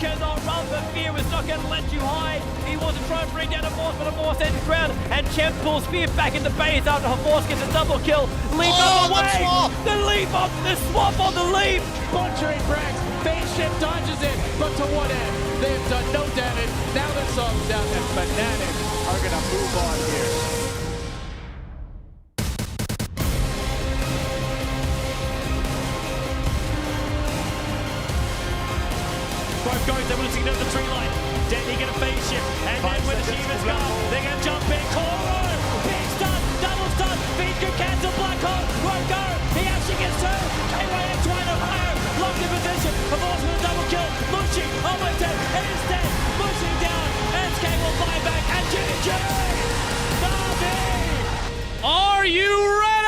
cannot run, but Fear is not going to let you hide. He wants to try and bring down a Morse, but a Morse ends the ground, and Champ pulls Fear back in the base after Morse gets a double kill. Leap on the way! The leap on the swap on the leap! Butchering Brax, phase shift dodges it, but to what end? They've done no damage. Now the song's down, and Fnatic are going to move on here. Both guys able to signal the tree line. Denny get a phase shift, and then with the Shiva's gone, they're going to jump in. Koro! Big stun, double stun, Feed can cancel Black Hole, won't go, he actually gets turned. KYM trying to fire, locked in position, Force with a double kill, Mushi, almost dead, and is dead, pushing down, and SK will buy back, and GG! Navi! Are you ready?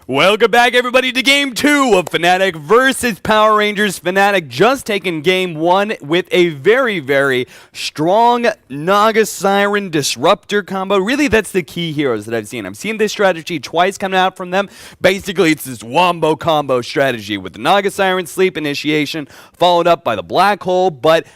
Welcome back, everybody, to Game 2 of Fnatic versus Power Rangers. Fnatic just taking Game 1 with a very, very strong Naga Siren Disruptor combo. Really, that's the key heroes that I've seen. I've seen this strategy twice coming out from them. Basically, it's this wombo combo strategy with the Naga Siren Sleep Initiation, followed up by the Black Hole, but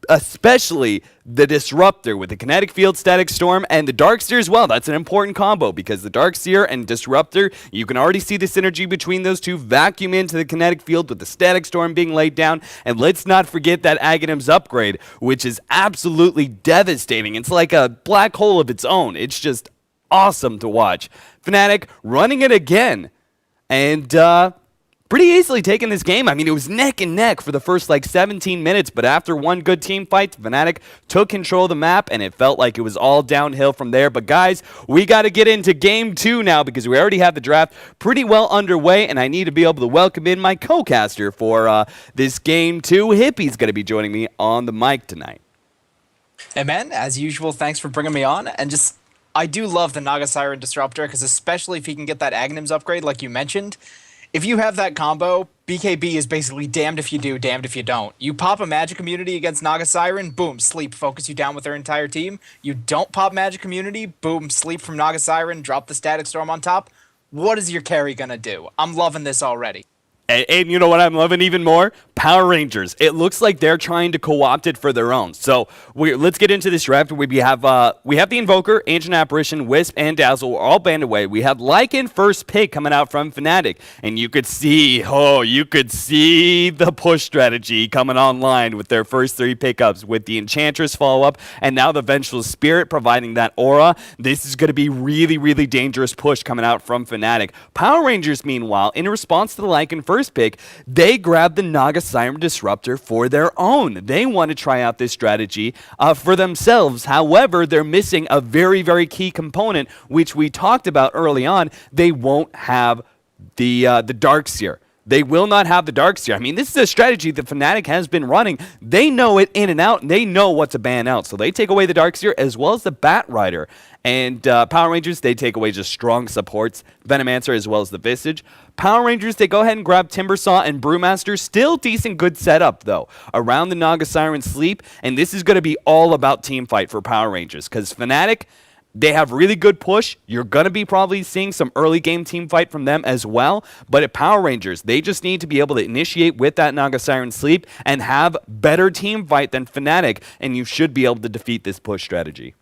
especially the Disruptor with the Kinetic Field, Static Storm, and the Darkseer as well. That's an important combo because the Darkseer and Disruptor, you can already see the synergy between those two. Vacuum into the Kinetic Field with the Static Storm being laid down. And let's not forget that Aghanim's upgrade, which is absolutely devastating. It's like a black hole of its own. It's just awesome to watch. Fnatic running it again. And, pretty easily taking this game. I mean, it was neck and neck for the first, 17 minutes, but after one good team fight, Fnatic took control of the map, and it felt like it was all downhill from there. But, guys, we got to get into Game 2 now because we already have the draft pretty well underway, and I need to be able to welcome in my co-caster for this Game 2. Hippie's going to be joining me on the mic tonight. Hey, man, as usual, thanks for bringing me on, and I do love the Naga Siren Disruptor, because especially if he can get that Aghanim's upgrade like you mentioned, if you have that combo, BKB is basically damned if you do, damned if you don't. You pop a Magic Immunity against Naga Siren, boom, sleep, focus you down with their entire team. You don't pop Magic Immunity, boom, sleep from Naga Siren, drop the Static Storm on top. What is your carry gonna do? I'm loving this already. And you know what I'm loving even more? Power Rangers. It looks like they're trying to co-opt it for their own. So let's get into this draft. We have the Invoker, Ancient Apparition, Wisp, and Dazzle. We're all banded away. We have Lycan first pick coming out from Fnatic. And you could see the push strategy coming online with their first 3 pickups with the Enchantress follow-up and now the Vengeful Spirit providing that aura. This is going to be really, really dangerous push coming out from Fnatic. Power Rangers, meanwhile, in response to the Lycan first pick, they grabbed the Naga Siren Disruptor for their own. They want to try out this strategy for themselves. However, they're missing a very, very key component, which we talked about early on. They won't have the Darkseer. They will not have the Darkseer. I mean, this is a strategy that Fnatic has been running. They know it in and out, and they know what to ban out. So they take away the Darkseer as well as the Bat Rider. And Power Rangers, they take away just strong supports, Venomancer as well as the Visage. Power Rangers, they go ahead and grab Timbersaw and Brewmaster. Still decent good setup, though, around the Naga Siren Sleep. And this is going to be all about team fight for Power Rangers because Fnatic, they have really good push. You're going to be probably seeing some early game team fight from them as well. But at Power Rangers, they just need to be able to initiate with that Naga Siren Sleep and have better team fight than Fnatic. And you should be able to defeat this push strategy.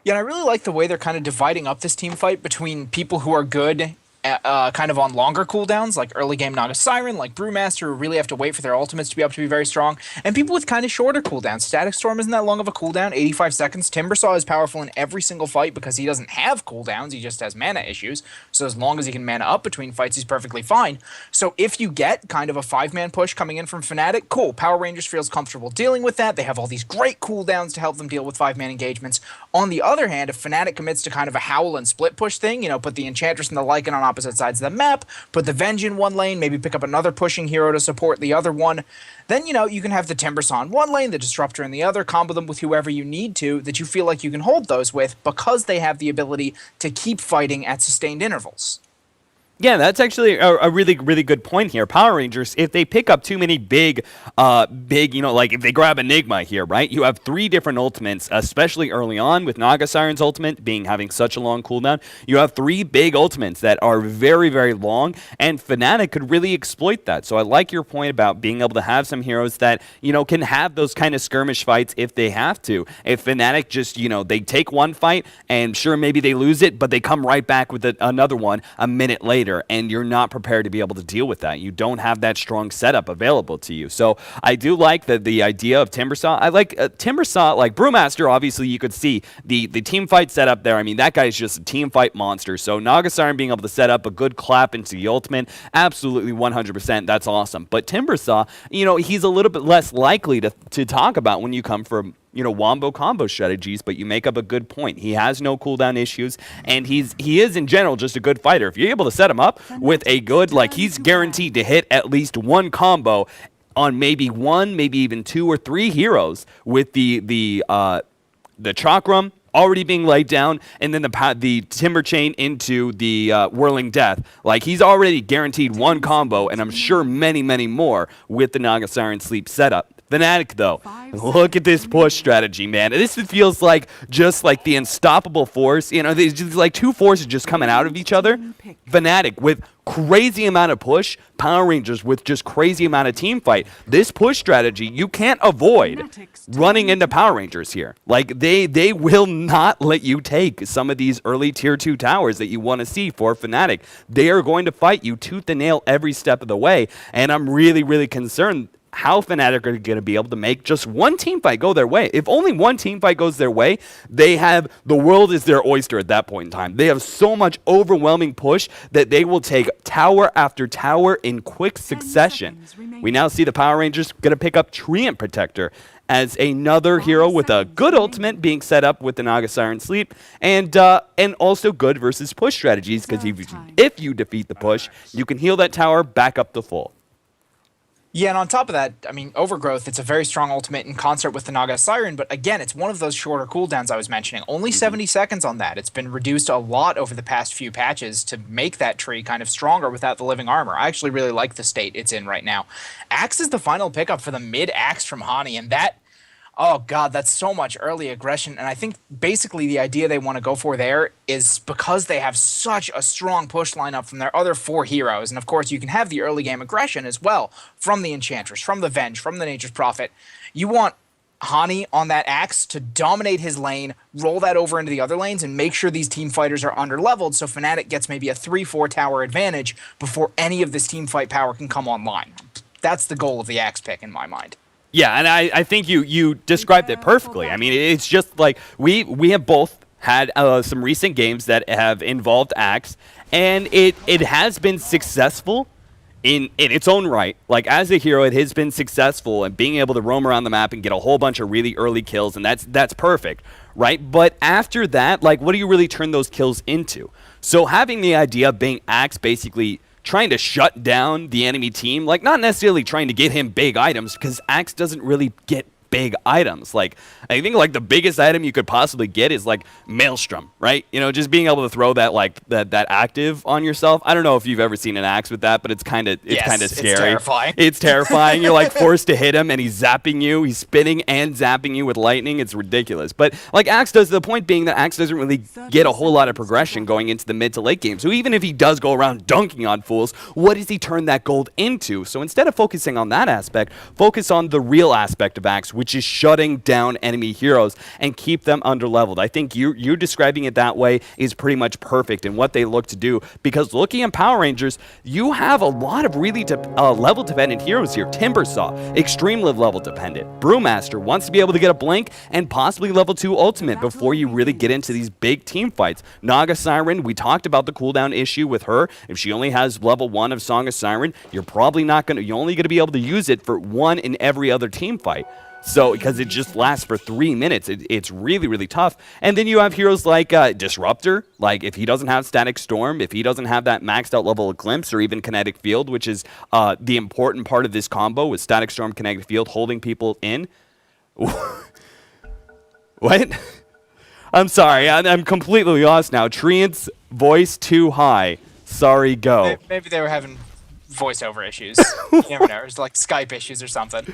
Yeah, and I really like the way they're kind of dividing up this team fight between people who are good kind of on longer cooldowns, like early game Naga Siren, like Brewmaster, who really have to wait for their ultimates to be up to be very strong, and people with kind of shorter cooldowns. Static Storm isn't that long of a cooldown, 85 seconds. Timbersaw is powerful in every single fight because he doesn't have cooldowns, he just has mana issues, so as long as he can mana up between fights, he's perfectly fine. So if you get kind of a 5-man push coming in from Fnatic, cool, Power Rangers feels comfortable dealing with that. They have all these great cooldowns to help them deal with 5-man engagements. On the other hand, if Fnatic commits to kind of a Howl and split push thing, put the Enchantress and the Lycan on opposite sides of the map, put the Venge in one lane, maybe pick up another pushing hero to support the other one, then, you can have the Timbersaw in one lane, the Disruptor in the other, combo them with whoever you need to, that you feel like you can hold those with because they have the ability to keep fighting at sustained intervals. Yeah, that's actually a really, really good point here. Power Rangers, if they pick up too many big, like if they grab Enigma here, right? You have 3 different ultimates, especially early on with Naga Siren's ultimate having such a long cooldown. You have 3 big ultimates that are very, very long, and Fnatic could really exploit that. So I like your point about being able to have some heroes that, can have those kind of skirmish fights if they have to. If Fnatic just, they take one fight, and sure, maybe they lose it, but they come right back with another one a minute later. And you're not prepared to be able to deal with that. You don't have that strong setup available to you. So I do like the idea of Timbersaw. I like Timbersaw, like Brewmaster, obviously you could see the team fight setup there. I mean, that guy's just a team fight monster. So Naga Siren being able to set up a good clap into the ultimate, absolutely 100%, that's awesome. But Timbersaw, he's a little bit less likely to talk about when you come from wombo combo strategies, but you make up a good point. He has no cooldown issues, and he is in general just a good fighter. If you're able to set him up with a good, he's guaranteed to hit at least one combo on maybe 1, maybe even 2 or 3 heroes with the chakram already being laid down, and then the timber chain into the whirling death. Like, he's already guaranteed 1 combo, and I'm sure many, many more with the Naga Siren sleep setup. Fnatic, though, look at this push strategy, man. This feels like just like the unstoppable force. There's just like 2 forces just coming out of each other. Fnatic with crazy amount of push, Power Rangers with just crazy amount of team fight. This push strategy, you can't avoid running into Power Rangers here. Like, they will not let you take some of these early tier 2 towers that you want to see for Fnatic. They are going to fight you tooth and nail every step of the way, and I'm really, really concerned how Fnatic are going to be able to make just one team fight go their way. If only one team fight goes their way, they have the world is their oyster at that point in time. They have so much overwhelming push that they will take tower after tower in quick succession. We now see the Power Rangers going to pick up Treant Protector as another hero with a good ultimate being set up with the Naga Siren Sleep, and also good versus push strategies, because if you defeat the push, you can heal that tower back up to full. Yeah, and on top of that, I mean, Overgrowth, it's a very strong ultimate in concert with the Naga Siren, but again, it's one of those shorter cooldowns I was mentioning. Only 70 seconds on that. It's been reduced a lot over the past few patches to make that tree kind of stronger without the living armor. I actually really like the state it's in right now. Axe is the final pickup for the mid-Axe from Hani, and that... oh, God, that's so much early aggression. And I think basically the idea they want to go for there is because they have such a strong push lineup from their other 4 heroes. And, of course, you can have the early game aggression as well from the Enchantress, from the Venge, from the Nature's Prophet. You want Hani on that Axe to dominate his lane, roll that over into the other lanes, and make sure these team fighters are under-leveled so Fnatic gets maybe a 3-4 tower advantage before any of this team fight power can come online. That's the goal of the Axe pick in my mind. Yeah, and I think you described it perfectly. I mean, it's just like we have both had some recent games that have involved Axe, and it has been successful in its own right. Like, as a hero, it has been successful in being able to roam around the map and get a whole bunch of really early kills, and that's perfect, right? But after that, like, what do you really turn those kills into? So having the idea of being Axe basically trying to shut down the enemy team, like, not necessarily trying to get him big items, because Axe doesn't really get big items. Like, I think like the biggest item you could possibly get is like Maelstrom, right? Just being able to throw that that active on yourself. I don't know if you've ever seen an Axe with that, but it's kind of scary. It's terrifying. It's terrifying. You're like forced to hit him, and he's zapping you. He's spinning and zapping you with lightning. It's ridiculous. But like Axe does, the point being that Axe doesn't really get a whole lot of progression going into the mid to late game. So even if he does go around dunking on fools, what does he turn that gold into? So instead of focusing on that aspect, focus on the real aspect of Axe, which is shutting down enemy heroes and keep them underleveled. I think you describing it that way is pretty much perfect in what they look to do, because looking at Power Rangers, you have a lot of really level dependent heroes here. Timbersaw, extremely level dependent. Brewmaster wants to be able to get a blink and possibly level 2 ultimate before you really get into these big team fights. Naga Siren, we talked about the cooldown issue with her. If she only has level 1 of Song of Siren, you're only going to be able to use it for 1 in every other team fight. So, because it just lasts for 3 minutes, it's really, really tough. And then you have heroes like Disruptor. Like, if he doesn't have Static Storm, if he doesn't have that maxed out level of Glimpse or even Kinetic Field, which is the important part of this combo with Static Storm, Kinetic Field, holding people in. What? I'm sorry, I'm completely lost now. Treant's voice too high. Sorry, go. Maybe they were having voiceover issues. You never know. It's like Skype issues or something.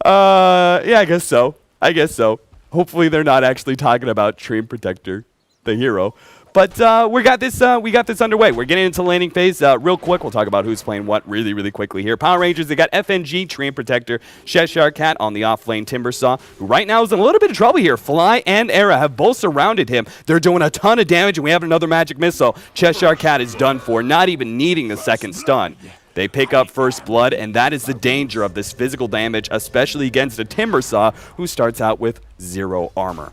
Yeah, I guess so. Hopefully they're not actually talking about Treant Protector, the hero. But we got this underway. We're getting into laning phase. Real quick, we'll talk about who's playing what really, really quickly here. Power Rangers, they got FNG, Treant Protector, Cheshire Cat on the off lane, Timbersaw, who right now is in a little bit of trouble here. Fly and Era have both surrounded him. They're doing a ton of damage, and we have another magic missile. Cheshire Cat is done for, not even needing the second stun. They pick up first blood, and that is the danger of this physical damage, especially against a Timbersaw who starts out with 0 armor.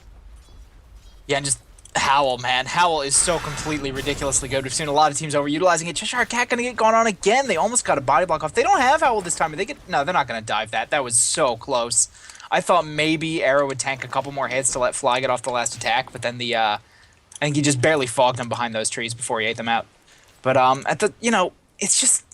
Yeah, and just Howl, man. Howl is so completely ridiculously good. We've seen a lot of teams overutilizing it. Cheshire Cat gonna get gone on again. They almost got a body block off. They don't have Howl this time. No, they're not gonna dive that. That was so close. I thought maybe Arrow would tank a couple more hits to let Fly get off the last attack, but then I think he just barely fogged them behind those trees before he ate them out. But it's just.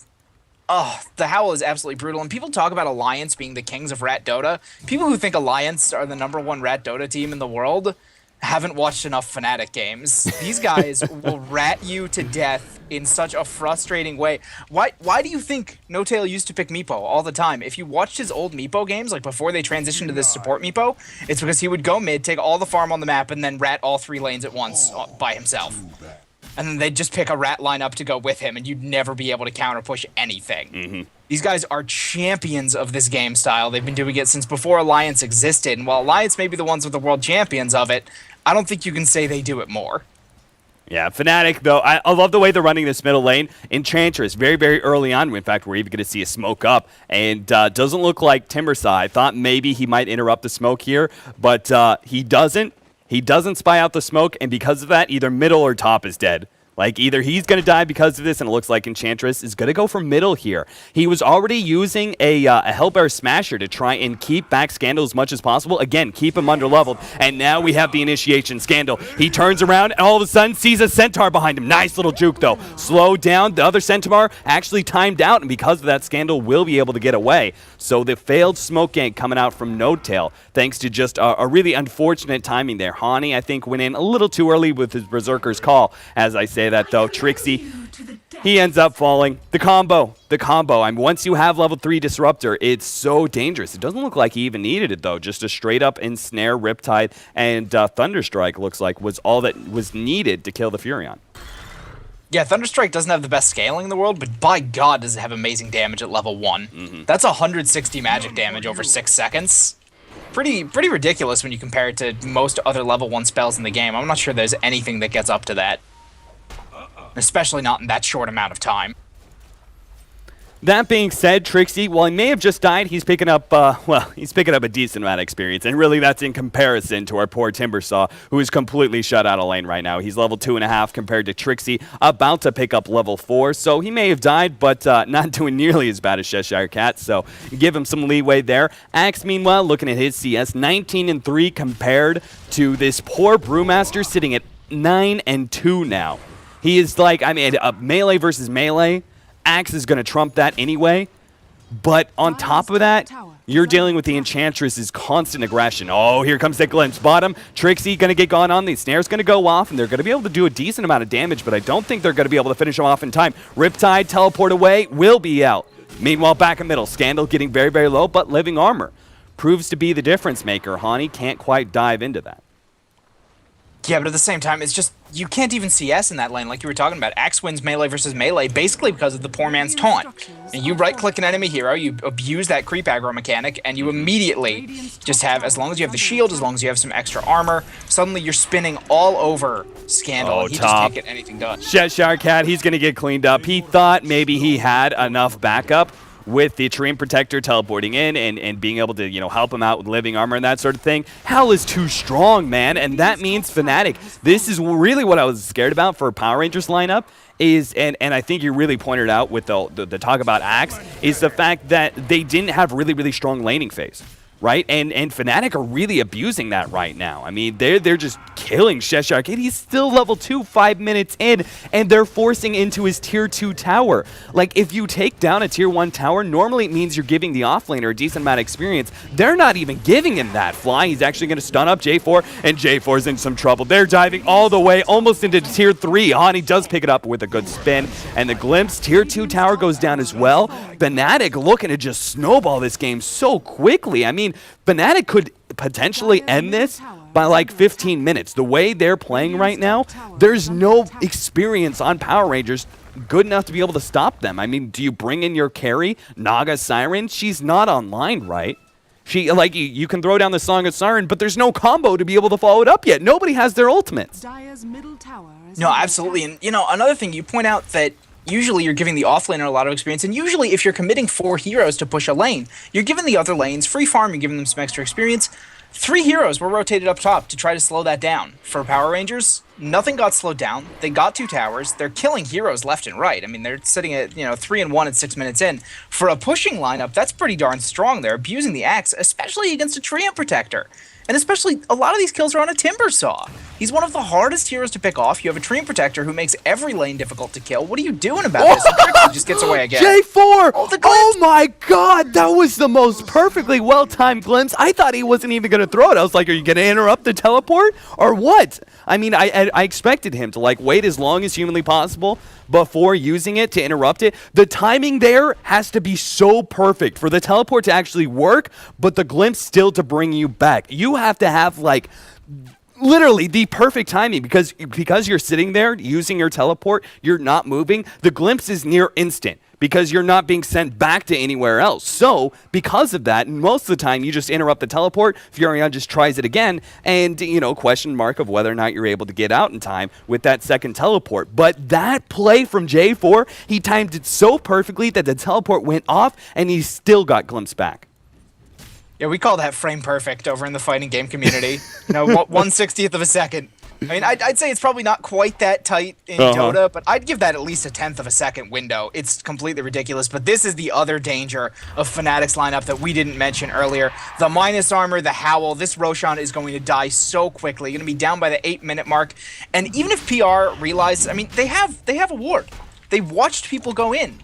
Oh, the Howl is absolutely brutal. And people talk about Alliance being the kings of Rat Dota. People who think Alliance are the #1 Rat Dota team in the world haven't watched enough Fnatic games. These guys will rat you to death in such a frustrating way. Why do you think No-Tail used to pick Meepo all the time? If you watched his old Meepo games, like before they transitioned to this support Meepo, it's because he would go mid, take all the farm on the map, and then rat all 3 lanes at once by himself. And then they'd just pick a rat lineup to go with him, and you'd never be able to counter push anything. These guys are champions of this game style. They've been doing it since before Alliance existed, and while Alliance may be the ones with the world champions of it, I don't think you can say they do it more. Yeah, Fnatic, though, I love the way they're running this middle lane. Enchantress, very, very early on, in fact, we're even going to see a smoke up, and doesn't look like Timbersaw. I thought maybe he might interrupt the smoke here, but he doesn't. He doesn't spy out the smoke, and because of that, either middle or top is dead. Like, either he's going to die because of this, and it looks like Enchantress is going to go for middle here. He was already using a Hellbear Smasher to try and keep back Scandal as much as possible. Again, keep him under-leveled, and now we have the initiation. Scandal, he turns around, and all of a sudden sees a Centaur behind him. Nice little juke, though. Slow down. The other Centaur actually timed out, and because of that, Scandal will be able to get away. So the failed smoke gank coming out from No-Tail, thanks to just a really unfortunate timing there. Hani, I think, went in a little too early with his Berserker's call, as I say that, though. Trixie, he ends up falling. The combo. I mean, once you have level 3 Disruptor, it's so dangerous. It doesn't look like he even needed it, though. Just a straight-up ensnare, Riptide, and Thunderstrike looks like was all that was needed to kill the Furion. Yeah, Thunderstrike doesn't have the best scaling in the world, but by God does it have amazing damage at level 1. That's 160 magic damage over 6 seconds. Pretty ridiculous when you compare it to most other level 1 spells in the game. I'm not sure there's anything that gets up to that. Especially not in that short amount of time. That being said, Trixie, while he may have just died, he's picking up, he's picking up a decent amount of experience. And really, that's in comparison to our poor Timbersaw, who is completely shut out of lane right now. He's level 2.5 compared to Trixie, about to pick up level 4. So he may have died, but not doing nearly as bad as Cheshire Cat. So give him some leeway there. Axe, meanwhile, looking at his CS, 19-3 compared to this poor Brewmaster sitting at 9-2 now. He is like, I mean, melee versus melee, Axe is going to trump that anyway. But on top of that, you're dealing with the Enchantress's constant aggression. Oh, here comes that glimpse. Bottom, Trixie going to get gone on. The snare's going to go off, and they're going to be able to do a decent amount of damage, but I don't think they're going to be able to finish him off in time. Riptide, teleport away, will be out. Meanwhile, back in middle, Scandal getting very, very low, but living armor proves to be the difference maker. Hani can't quite dive into that. Yeah, but at the same time, it's just, you can't even CS in that lane like you were talking about. Axe wins melee versus melee basically because of the poor man's taunt. And you right-click an enemy hero, you abuse that creep aggro mechanic, and you immediately just have, as long as you have the shield, as long as you have some extra armor, suddenly you're spinning all over Scandal, and he just can't get anything done. Cheshire Cat, he's going to get cleaned up. He thought maybe he had enough backup with the Treant Protector teleporting in and being able to, help him out with living armor and that sort of thing. Hell is too strong, man, and that means Fnatic. This is really what I was scared about for Power Rangers lineup is, and I think you really pointed out with the talk about Axe, is the fact that they didn't have really, really strong laning phase. right? And Fnatic are really abusing that right now. I mean, they're just killing Cheshire Arcade. He's still level 2 5 minutes in, and they're forcing into his tier 2 tower. Like, if you take down a tier 1 tower, normally it means you're giving the offlaner a decent amount of experience. They're not even giving him that. Fly, he's actually going to stun up J4, and J4's in some trouble. They're diving all the way almost into tier 3. Hani does pick it up with a good spin, and the Glimpse tier 2 tower goes down as well. Fnatic looking to just snowball this game so quickly. I mean, Fnatic could potentially end this by like 15 minutes. The way they're playing right now, there's no experience on Power Rangers good enough to be able to stop them. I mean, do you bring in your carry, Naga Siren? She's not online, right? She, like, you can throw down the Song of Siren, but there's no combo to be able to follow it up yet. Nobody has their ultimates. No, absolutely. And, you know, another thing, you point out that usually you're giving the offlaner a lot of experience, and usually if you're committing 4 heroes to push a lane, you're giving the other lanes free farm, you're giving them some extra experience. 3 heroes were rotated up top to try to slow that down. For Power Rangers, nothing got slowed down. They got 2 towers. They're killing heroes left and right. I mean, they're sitting at, 3 and 1 at 6 minutes in. For a pushing lineup, that's pretty darn strong. They're abusing the axe, especially against a Treant Protector. And especially, a lot of these kills are on a Timber Saw. He's one of the hardest heroes to pick off. You have a Treant Protector who makes every lane difficult to kill. What are you doing about this? And Trixie just gets away again. J4! Oh my god, that was the most perfectly well-timed glimpse. I thought he wasn't even going to throw it. I was like, are you going to interrupt the teleport? Or what? I mean, I expected him to, like, wait as long as humanly possible before using it to interrupt it. The timing there has to be so perfect for the teleport to actually work, but the glimpse still to bring you back. You have to have, like, literally the perfect timing, because you're sitting there using your teleport, you're not moving. The glimpse is near instant because you're not being sent back to anywhere else. So because of that, most of the time you just interrupt the teleport. Furion just tries it again, and question mark of whether or not you're able to get out in time with that second teleport. But that play from J4, he timed it so perfectly that the teleport went off and he still got glimpse back. Yeah, we call that frame perfect over in the fighting game community. 1/60th of a second. I mean, I'd say it's probably not quite that tight in Dota, but I'd give that at least a 1/10 of a second window. It's completely ridiculous, but this is the other danger of Fnatic's lineup that we didn't mention earlier. The minus armor, the Howl, this Roshan is going to die so quickly. Going to be down by the 8-minute mark. And even if PR realizes, I mean, they have a ward. They've watched people go in,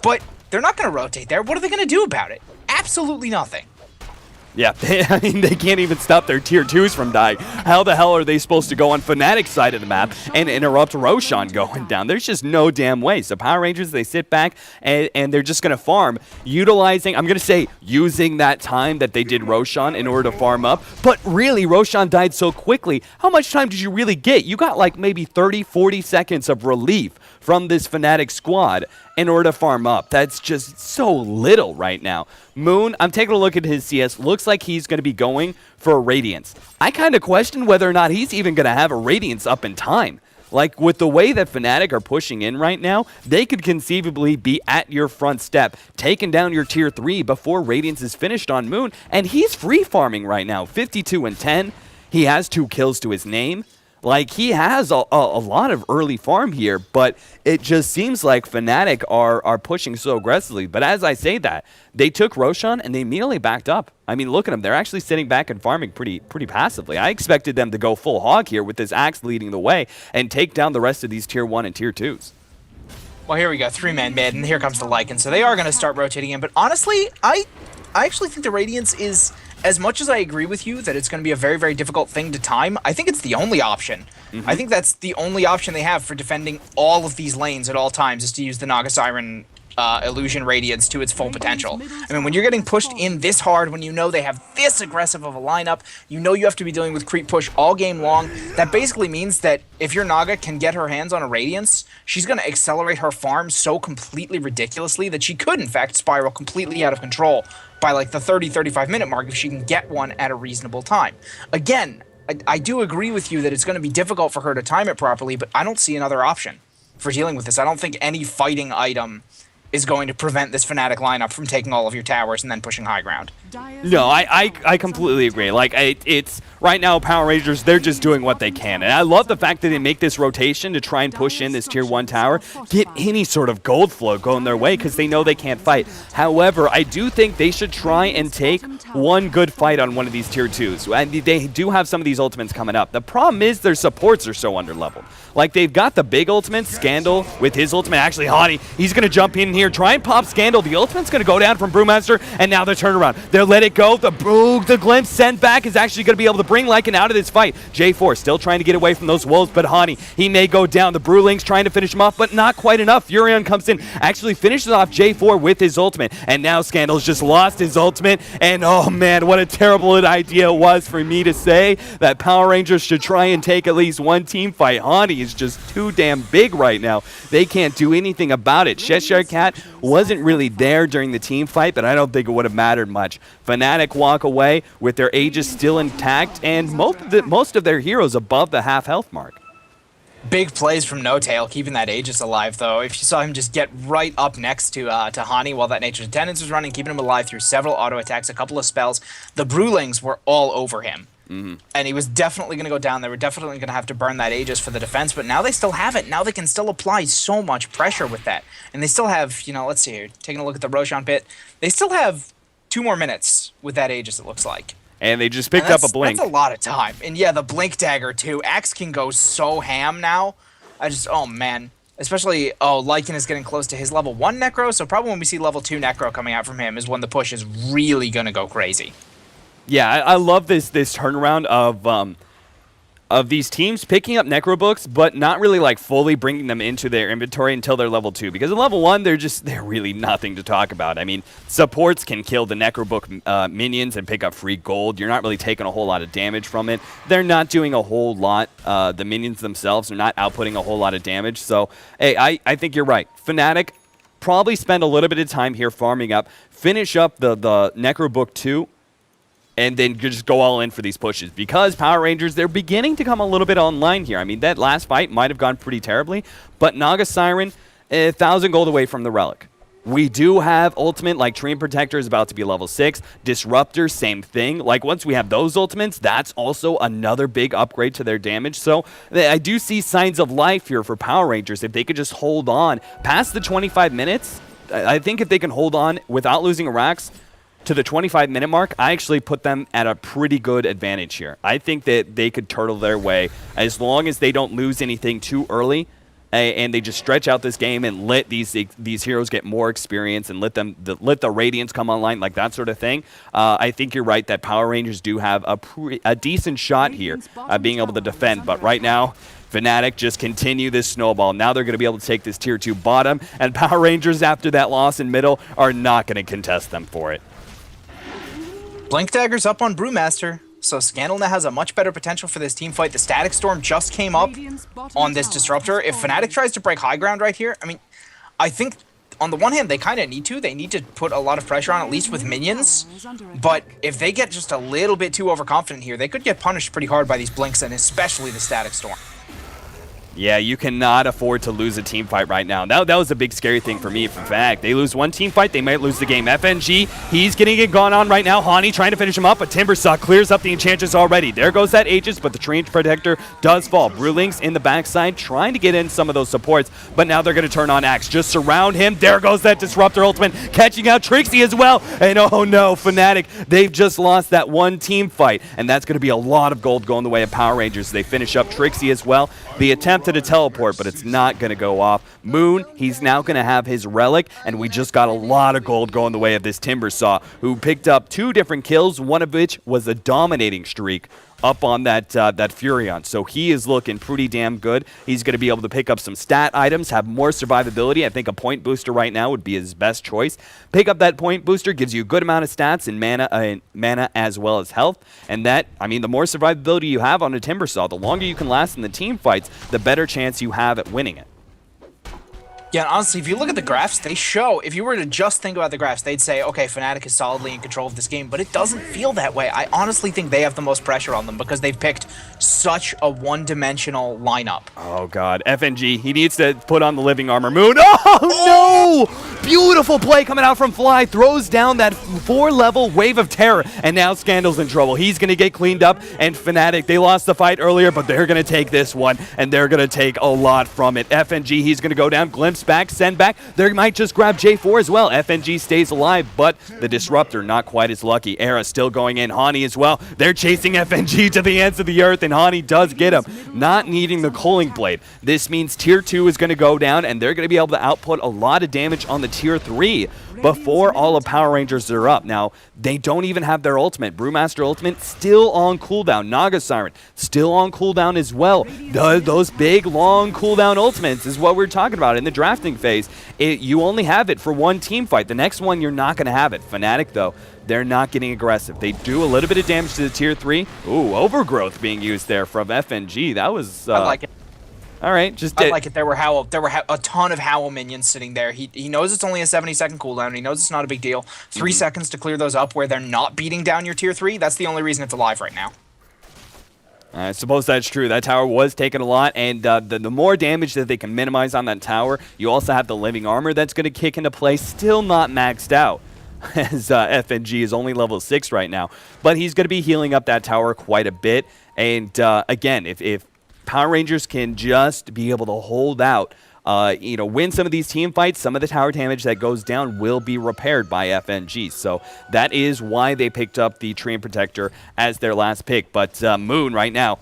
but they're not going to rotate there. What are they going to do about it? Absolutely nothing. Yeah, I mean, they can't even stop their tier 2s from dying. How the hell are they supposed to go on Fnatic's side of the map and interrupt Roshan going down? There's just no damn way. So Power Rangers, they sit back and they're just going to farm, utilizing, I'm going to say, using that time that they did Roshan in order to farm up. But really, Roshan died so quickly. How much time did you really get? You got like maybe 30, 40 seconds of relief from this Fnatic squad in order to farm up. That's just so little right now. Moon, I'm taking a look at his CS. Looks like he's going to be going for a Radiance. I kind of question whether or not he's even going to have a Radiance up in time. Like, with the way that Fnatic are pushing in right now, they could conceivably be at your front step, taking down your tier 3 before Radiance is finished on Moon. And he's free farming right now, 52 and 10. He has 2 kills to his name. Like, he has a lot of early farm here, but it just seems like Fnatic are pushing so aggressively. But as I say that, they took Roshan and they immediately backed up. I mean, look at them. They're actually sitting back and farming pretty passively. I expected them to go full hog here with this axe leading the way and take down the rest of these tier 1 and tier 2s. Well, here we go. 3-man mid, and here comes the Lycan. So they are going to start rotating in. But honestly, I actually think the Radiance is, as much as I agree with you that it's going to be a very, very difficult thing to time, I think it's the only option. I think that's the only option they have for defending all of these lanes at all times, is to use the Naga Siren Illusion Radiance to its full potential. I mean, when you're getting pushed in this hard, when you know they have this aggressive of a lineup, you know you have to be dealing with creep push all game long. That basically means that if your Naga can get her hands on a Radiance, she's going to accelerate her farm so completely ridiculously that she could, in fact, spiral completely out of control by like the 30-35 minute mark if she can get one at a reasonable time. Again, I do agree with you that it's going to be difficult for her to time it properly, but I don't see another option for dealing with this. I don't think any fighting item is going to prevent this Fnatic lineup from taking all of your towers and then pushing high ground. No, I completely agree. Like, it's right now, Power Rangers, they're just doing what they can. And I love the fact that they make this rotation to try and push in this Tier 1 tower, get any sort of gold flow going their way because they know they can't fight. However, I do think they should try and take one good fight on one of these Tier 2s. And they do have some of these ultimates coming up. The problem is their supports are so underleveled. Like, they've got the big ultimate, Scandal, with his ultimate. Actually, Hani, he's going to jump in here, try and pop Scandal. The ultimate's going to go down from Brewmaster, and now the turnaround. They'll let it go. The glimpse sent back is actually going to be able to bring Lycan out of this fight. J4 still trying to get away from those wolves, but Hani, he may go down. The Brewling's trying to finish him off, but not quite enough. Furion comes in, actually finishes off J4 with his ultimate, and now Scandal's just lost his ultimate, and oh man, what a terrible idea it was for me to say that Power Rangers should try and take at least one team fight. Hani is just too damn big right now. They can't do anything about it. Cheshire Cat wasn't really there during the team fight, but I don't think it would have mattered much. Fnatic walk away with their Aegis still intact, and most of their heroes above the half health mark. Big plays from No Tail, keeping that Aegis alive, though. If you saw him just get right up next to Hani while that Nature's Attendance was running, keeping him alive through several auto attacks, a couple of spells, the Brewlings were all over him. And he was definitely going to go down. They were definitely going to have to burn that Aegis for the defense, but now they still have it. Now they can still apply so much pressure with that. And they still have, you know, let's see here, taking a look at the Roshan pit, they still have 2 more minutes with that Aegis, it looks like. And they just picked up a blink. That's a lot of time. And yeah, the blink dagger too. Axe can go so ham now. Oh man. Especially, Lycan is getting close to his level 1 Necro, so probably when we see level 2 Necro coming out from him is when the push is really going to go crazy. Yeah, I love this turnaround of these teams picking up Necro books, but not really like fully bringing them into their inventory until they're level 2. Because at level 1, they're really nothing to talk about. I mean, supports can kill the Necro book minions and pick up free gold. You're not really taking a whole lot of damage from it. They're not doing a whole lot. The minions themselves are not outputting a whole lot of damage. So, hey, I think you're right. Fnatic probably spend a little bit of time here farming up, finish up the Necro book 2, and then just go all in for these pushes. Because Power Rangers, they're beginning to come a little bit online here. I mean, that last fight might have gone pretty terribly, but Naga Siren, 1,000 gold away from the Relic. We do have Ultimate, like Treant Protector is about to be level 6. Disruptor, same thing. Like, once we have those Ultimates, that's also another big upgrade to their damage. So, I do see signs of life here for Power Rangers. If they could just hold on past the 25 minutes, I think if they can hold on without losing Arax, to the 25-minute mark, I actually put them at a pretty good advantage here. I think that they could turtle their way as long as they don't lose anything too early and they just stretch out this game and let these heroes get more experience and let the Radiants come online, like that sort of thing. I think you're right that Power Rangers do have a decent shot here being able to defend, but right now, Fnatic just continue this snowball. Now they're going to be able to take this Tier 2 bottom, and Power Rangers, after that loss in middle, are not going to contest them for it. Blink Dagger's up on Brewmaster, so Scandal now has a much better potential for this team fight. The Static Storm just came up on this Disruptor. If Fnatic tries to break high ground right here, I mean, I think on the one hand, they kind of need to. They need to put a lot of pressure on, at least with minions. But if they get just a little bit too overconfident here, they could get punished pretty hard by these Blinks, and especially the Static Storm. Yeah, you cannot afford to lose a team fight right now. That was a big scary thing for me, in fact. They lose one team fight, they might lose the game. FNG, he's getting it gone on right now. Hani trying to finish him up, but Timbersaw clears up the Enchantress already. There goes that Aegis, but the Treant Protector does fall. Brewlings in the backside trying to get in some of those supports, but now they're going to turn on Axe. Just surround him. There goes that Disruptor ultimate, catching out Trixie as well. And oh no, Fnatic, they've just lost that one team fight, and that's going to be a lot of gold going the way of Power Rangers. They finish up Trixie as well. The attempt to teleport, but it's not going to go off. Moon, he's now going to have his Relic, and we just got a lot of gold going the way of this Timbersaw, who picked up 2 different kills, one of which was a dominating streak up on that Furion. So he is looking pretty damn good. He's going to be able to pick up some stat items, have more survivability. I think a point booster right now would be his best choice. Pick up that point booster, gives you a good amount of stats and mana as well as health. And that, I mean, the more survivability you have on a Timbersaw, the longer you can last in the team fights, the better chance you have at winning it. Yeah, and honestly, if you look at the graphs, they show, if you were to just think about the graphs, they'd say, okay, Fnatic is solidly in control of this game, but it doesn't feel that way. I honestly think they have the most pressure on them because they've picked such a one-dimensional lineup. Oh, God. FNG, he needs to put on the living armor. Moon. Oh, no! Beautiful play coming out from Fly. Throws down that 4-level wave of terror, and now Scandal's in trouble. He's going to get cleaned up, and Fnatic, they lost the fight earlier, but they're going to take this one, and they're going to take a lot from it. FNG, he's going to go down. Glimpse back, send back. They might just grab J4 as well. FNG stays alive, but the Disruptor not quite as lucky. Era still going in. Hani as well. They're chasing FNG to the ends of the earth, and Hani does get him, not needing the Culling Blade. This means Tier 2 is going to go down, and they're going to be able to output a lot of damage on the Tier 3 before all of Power Rangers are up. Now, they don't even have their ultimate. Brewmaster ultimate still on cooldown. Naga Siren still on cooldown as well. Those big, long cooldown ultimates is what we're talking about in the drafting phase. You only have it for one team fight. The next one, you're not going to have it. Fnatic, though, they're not getting aggressive. They do a little bit of damage to the Tier 3. Ooh, Overgrowth being used there from FNG. That was... I like it. All right, just I like it. There were a ton of Howl minions sitting there. He knows it's only a 70-second cooldown. He knows it's not a big deal. 3 seconds to clear those up where they're not beating down your Tier 3. That's the only reason it's alive right now. I suppose that's true. That tower was taking a lot, and the more damage that they can minimize on that tower, you also have the living armor that's going to kick into play. Still not maxed out, as FNG is only level 6 right now. But he's going to be healing up that tower quite a bit. And again, if Power Rangers can just be able to hold out, win some of these team fights, some of the tower damage that goes down will be repaired by FNG. So that is why they picked up the Treant Protector as their last pick. But Moon right now,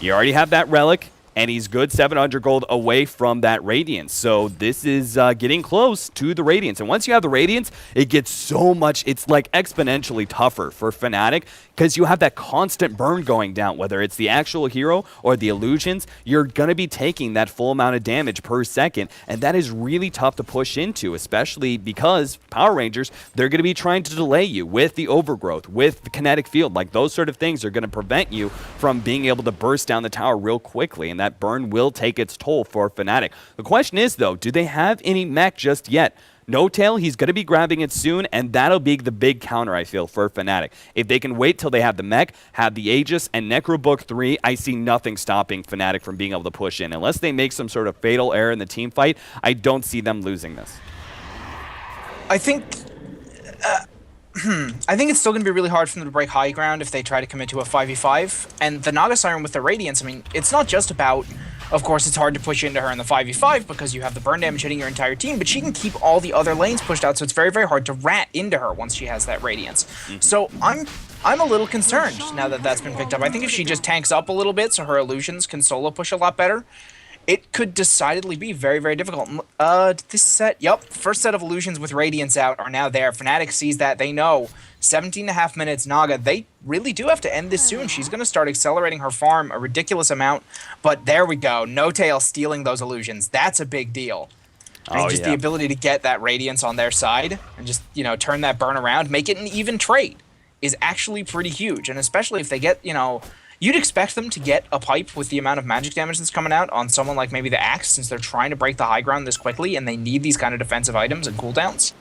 you already have that relic, and he's good 700 gold away from that Radiance. So this is getting close to the Radiance. And once you have the Radiance, it gets so much, it's like exponentially tougher for Fnatic because you have that constant burn going down. Whether it's the actual hero or the illusions, you're going to be taking that full amount of damage per second. And that is really tough to push into, especially because Power Rangers, they're going to be trying to delay you with the Overgrowth, with the Kinetic Field. Like those sort of things are going to prevent you from being able to burst down the tower real quickly. And that burn will take its toll for Fnatic. The question is, though, do they have any mech just yet? No Tail, he's going to be grabbing it soon, and that'll be the big counter, I feel, for Fnatic. If they can wait till they have the mech, have the Aegis, and Necrobook 3, I see nothing stopping Fnatic from being able to push in. Unless they make some sort of fatal error in the team fight, I don't see them losing this. I think it's still going to be really hard for them to break high ground if they try to commit to a 5v5. And the Naga Siren with the Radiance, I mean, it's not just about, of course, it's hard to push into her in the 5v5 because you have the burn damage hitting your entire team, but she can keep all the other lanes pushed out, so it's very, very hard to rat into her once she has that Radiance. So I'm a little concerned now that that's been picked up. I think if she just tanks up a little bit so her illusions can solo push a lot better, it could decidedly be very, very difficult. This set, first set of illusions with Radiance out are now there. Fnatic sees that. They know 17.5 minutes Naga. They really do have to end this soon. She's going to start accelerating her farm a ridiculous amount. But there we go. No Tail stealing those illusions. That's a big deal. I mean, the ability to get that Radiance on their side and just, turn that burn around, make it an even trade is actually pretty huge. And especially if they get, you'd expect them to get a pipe with the amount of magic damage that's coming out on someone like maybe the Axe, since they're trying to break the high ground this quickly and they need these kind of defensive items and cooldowns.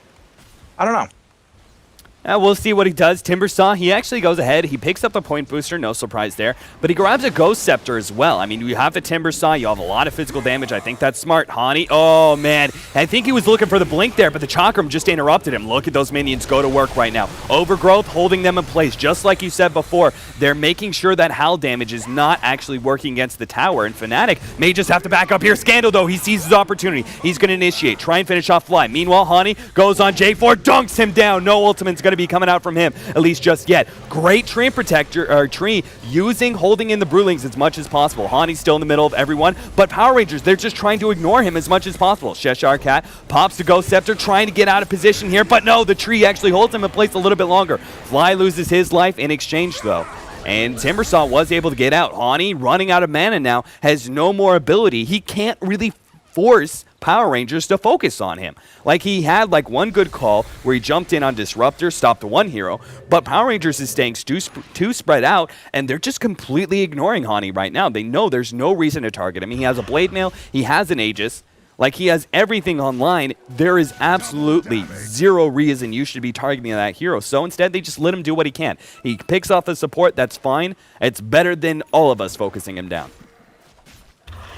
I don't know. We'll see what he does. Timbersaw, he actually goes ahead. He picks up the point booster, no surprise there. But he grabs a Ghost Scepter as well. I mean, you have the Timbersaw, you have a lot of physical damage. I think that's smart. Hani, oh man. I think he was looking for the blink there, but the Chakram just interrupted him. Look at those minions go to work right now. Overgrowth holding them in place. Just like you said before, they're making sure that Howl damage is not actually working against the tower. And Fnatic may just have to back up here. Scandal, though, he sees his opportunity. He's going to initiate, try and finish off Fly. Meanwhile, Hani goes on J4, dunks him down. No ultimate's going to be coming out from him, at least just yet. Great Treant Protector, or Tree, holding in the Brewlings as much as possible. Hani's still in the middle of everyone, but Power Rangers, they're just trying to ignore him as much as possible. Cheshire Cat pops the Ghost Scepter, trying to get out of position here, but no, the Tree actually holds him in place a little bit longer. Fly loses his life in exchange, though. And Timbersaw was able to get out. Hani, running out of mana now, has no more ability. He can't really force Power Rangers to focus on him. Like, he had one good call where he jumped in on Disruptor, stopped one hero, but Power Rangers is staying too spread out, and they're just completely ignoring Hani right now. They know there's no reason to target him. He has a Blade Mail, he has an Aegis. Like, he has everything online. There is absolutely zero reason you should be targeting that hero. So instead, they just let him do what he can. He picks off the support. That's fine. It's better than all of us focusing him down.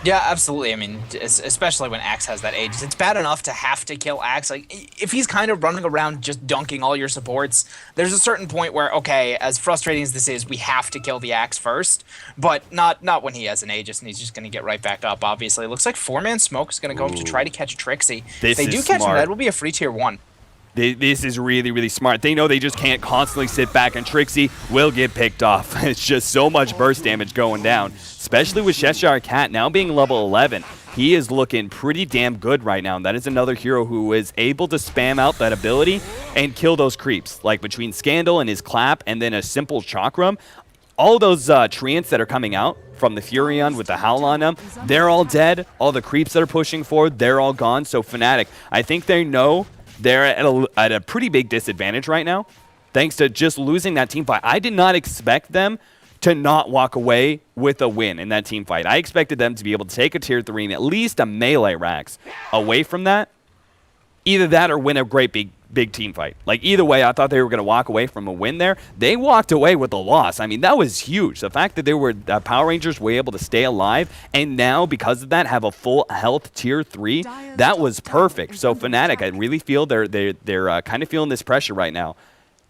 Yeah, absolutely. I mean, especially when Axe has that Aegis. It's bad enough to have to kill Axe. Like, if he's kind of running around just dunking all your supports, there's a certain point where, okay, as frustrating as this is, we have to kill the Axe first, but not when he has an Aegis and he's just going to get right back up, obviously. It looks like 4-man Smoke is going to go to try to catch Trixie. If they do catch him, that will be a free tier 1. This is really, really smart. They know they just can't constantly sit back, and Trixie will get picked off. It's just so much burst damage going down, especially with Cheshire Cat now being level 11. He is looking pretty damn good right now. That is another hero who is able to spam out that ability and kill those creeps. Like between Scandal and his clap and then a simple Chakram, all those treants that are coming out from the Furion with the Howl on them, they're all dead. All the creeps that are pushing forward, they're all gone. So Fnatic, I think they know they're at a pretty big disadvantage right now, thanks to just losing that team fight. I did not expect them to not walk away with a win in that team fight. I expected them to be able to take a tier 3 and at least a melee Rax away from that. Either that or win a great big team fight. Like, either way, I thought they were going to walk away from a win there. They walked away with a loss. I mean, that was huge. The fact that they were Power Rangers were able to stay alive and now, because of that, have a full health tier 3, that was perfect. So Fnatic, I really feel they're kind of feeling this pressure right now.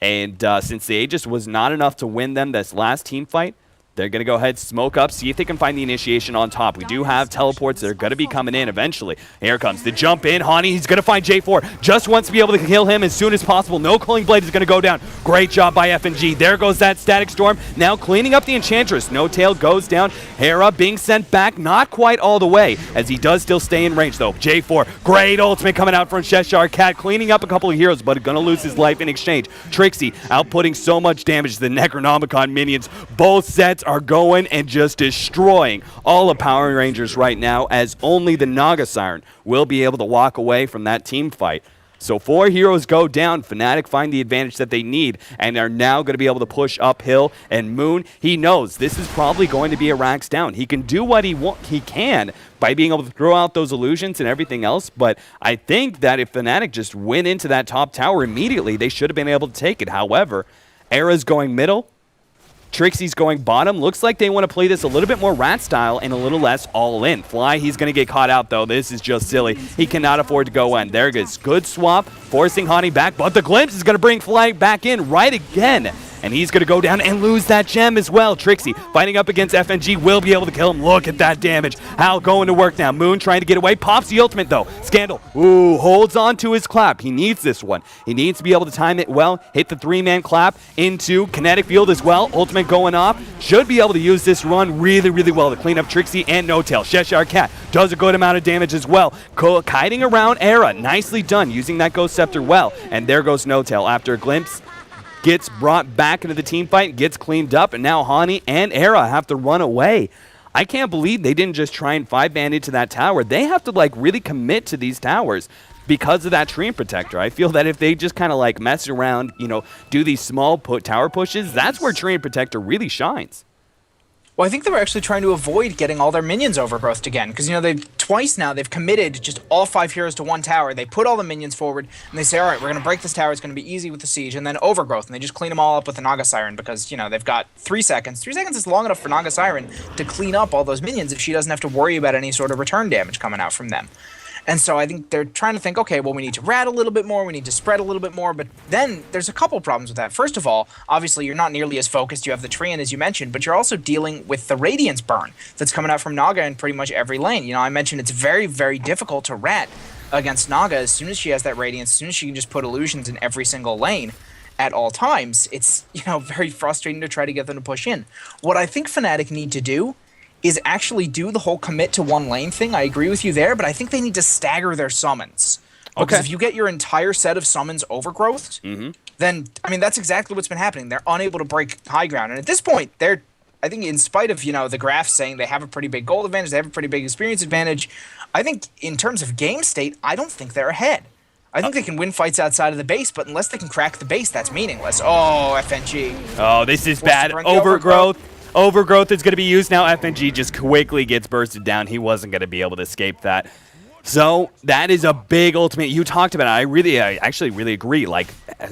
And since the Aegis was not enough to win them this last team fight, they're going to go ahead, smoke up, see if they can find the initiation on top. We do have teleports that are going to be coming in eventually. Here comes the jump in. Hani, he's going to find J4. Just wants to be able to kill him as soon as possible. No Culling Blade is going to go down. Great job by FNG. There goes that Static Storm. Now cleaning up the Enchantress. No Tail goes down. Hera being sent back. Not quite all the way, as he does still stay in range, though. J4, great ultimate coming out from Cheshire Cat. Cleaning up a couple of heroes, but going to lose his life in exchange. Trixie outputting so much damage to the Necronomicon minions. Both sets are going and just destroying all the Power Rangers right now, as only the Naga Siren will be able to walk away from that team fight. So 4 heroes go down. Fnatic find the advantage that they need and are now going to be able to push uphill. And Moon, he knows this is probably going to be a Rax down. He can do what he can by being able to throw out those illusions and everything else, but I think that if Fnatic just went into that top tower immediately, they should have been able to take it. However, Era's going middle, Trixie's going bottom. Looks like they want to play this a little bit more rat style and a little less all in. Fly, he's going to get caught out, though. This is just silly. He cannot afford to go in. There goes good swap, forcing Hani back, but the glimpse is going to bring Fly back in right again. And he's going to go down and lose that gem as well. Trixie fighting up against FNG will be able to kill him. Look at that damage. Hal going to work now. Moon trying to get away. Pops the ultimate, though. Scandal, holds on to his clap. He needs this one. He needs to be able to time it well. Hit the 3-man clap into kinetic field as well. Ultimate going off. Should be able to use this run really, really well to clean up Trixie and No Tail. Cheshire Cat does a good amount of damage as well. Kiting around Era. Nicely done, using that Ghost Scepter well. And there goes No Tail after a glimpse. Gets brought back into the team fight, gets cleaned up, and now Hani and Era have to run away. I can't believe they didn't just try and 5-man into that tower. They have to, like, really commit to these towers because of that Treant Protector. I feel that if they just kind of, like, mess around, you know, do these small tower pushes, that's where Treant Protector really shines. Well, I think they were actually trying to avoid getting all their minions overgrowthed again, because, you know, twice now they've committed just all 5 heroes to one tower. They put all the minions forward, and they say, all right, we're going to break this tower. It's going to be easy with the siege, and then overgrowth, and they just clean them all up with the Naga Siren because, you know, they've got 3 seconds. 3 seconds is long enough for Naga Siren to clean up all those minions if she doesn't have to worry about any sort of return damage coming out from them. And so I think they're trying to think, okay, well, we need to rat a little bit more, we need to spread a little bit more, but then there's a couple problems with that. First of all, obviously, you're not nearly as focused. You have the Treant, as you mentioned, but you're also dealing with the Radiance burn that's coming out from Naga in pretty much every lane. You know, I mentioned it's very, very difficult to rat against Naga as soon as she has that Radiance, as soon as she can just put illusions in every single lane at all times. It's, you know, very frustrating to try to get them to push in. What I think Fnatic need to do is actually do the whole commit to one lane thing. I agree with you there, but I think they need to stagger their summons. Because if you get your entire set of summons overgrowth, then, I mean, that's exactly what's been happening. They're unable to break high ground. And at this point, they're, I think in spite of, you know, the graphs saying they have a pretty big gold advantage, they have a pretty big experience advantage, I think in terms of game state, I don't think they're ahead. I think they can win fights outside of the base, but unless they can crack the base, that's meaningless. Oh, FNG. Oh, this is bad. Overgrowth is going to be used now. FNG just quickly gets bursted down. He wasn't going to be able to escape that. So that is a big ultimate. You talked about it. I actually really agree. Like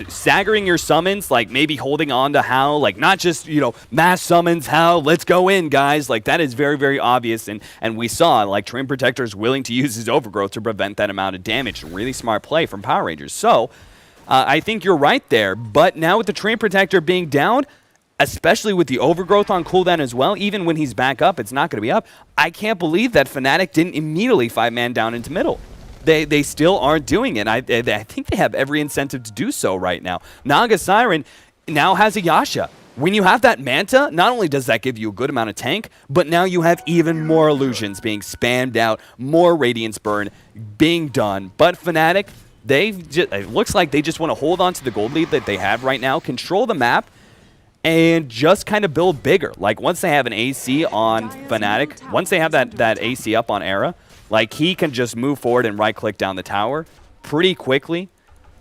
staggering your summons, like maybe holding on to Hal, like not just, you know, mass summons Hal, let's go in, guys. Like that is very, very obvious. And we saw like Treant Protector's willing to use his overgrowth to prevent that amount of damage. Really smart play from Power Rangers. So I think you're right there. But now with the Treant Protector being down, especially with the overgrowth on cooldown as well, even when he's back up, it's not going to be up. I can't believe that Fnatic didn't immediately 5-man down into middle. They still aren't doing it. I think they have every incentive to do so right now. Naga Siren now has a Yasha. When you have that Manta, not only does that give you a good amount of tank, but now you have even more illusions being spammed out, more Radiance Burn being done. But Fnatic, it looks like they just want to hold on to the gold lead that they have right now, control the map, and just kind of build bigger. Like once they have an AC on Fnatic, once they have that AC up on Era, like he can just move forward and right-click down the tower pretty quickly.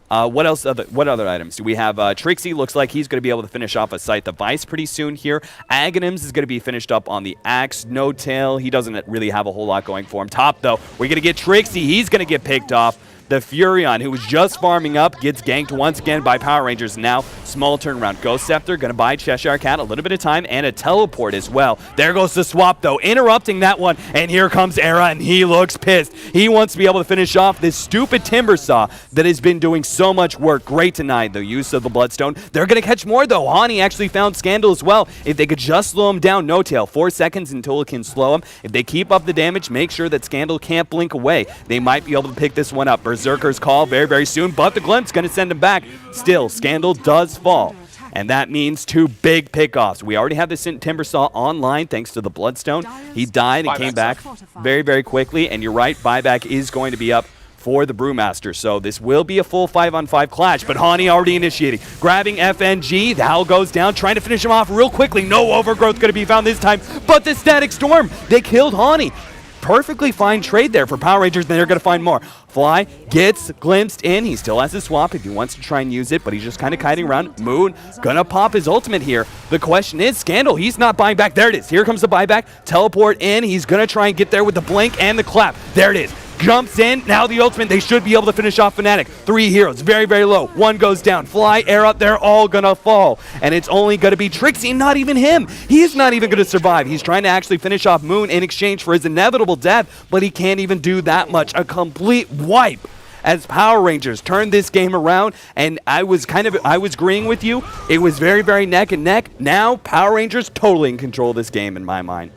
What else? What other items do we have? Trixie looks like he's going to be able to finish off a Scythe of Vice pretty soon here. Aghanims is going to be finished up on the Axe. No Tail, he doesn't really have a whole lot going for him. Top though, we're going to get Trixie. He's going to get picked off. The Furion, who was just farming up, gets ganked once again by Power Rangers. Now, small turnaround. Ghost Scepter, going to buy Cheshire Cat a little bit of time, and a teleport as well. There goes the swap, though, interrupting that one, and here comes Era, and he looks pissed. He wants to be able to finish off this stupid Timber Saw that has been doing so much work. Great tonight, the use of the Bloodstone. They're going to catch more, though. Hani actually found Scandal as well. If they could just slow him down, no tail. 4 seconds until it can slow him. If they keep up the damage, make sure that Scandal can't blink away. They might be able to pick this one up. Berserker's call very, very soon, but the glimpse going to send him back. Still, Scandal does fall, and that means 2 big pickoffs. We already have the Timber Saw online thanks to the Bloodstone. He died and came back very, very quickly, and you're right, buyback is going to be up for the Brewmaster, so this will be a full 5-on-5 clash, but Hani already initiating. Grabbing FNG, the Howl goes down, trying to finish him off real quickly. No overgrowth going to be found this time, but the Static Storm, they killed Hani. Perfectly fine trade there for Power Rangers, then they're going to find more. Fly gets glimpsed in. He still has his swap if he wants to try and use it, but he's just kind of kiting around. Moon gonna pop his ultimate here. The question is, Scandal, he's not buying back. There it is. Here comes the buyback. Teleport in. He's going to try and get there with the blink and the clap. There it is. Jumps in. Now the ultimate. They should be able to finish off Fnatic. 3 heroes. Very, very low. 1 goes down. Fly, Air up. They're all going to fall. And it's only going to be Trixie, not even him. He's not even going to survive. He's trying to actually finish off Moon in exchange for his inevitable death, but he can't even do that much. A complete wipe as Power Rangers turned this game around, and I was agreeing with you. It was very, very neck and neck. Now Power Rangers totally in control of this game in my mind.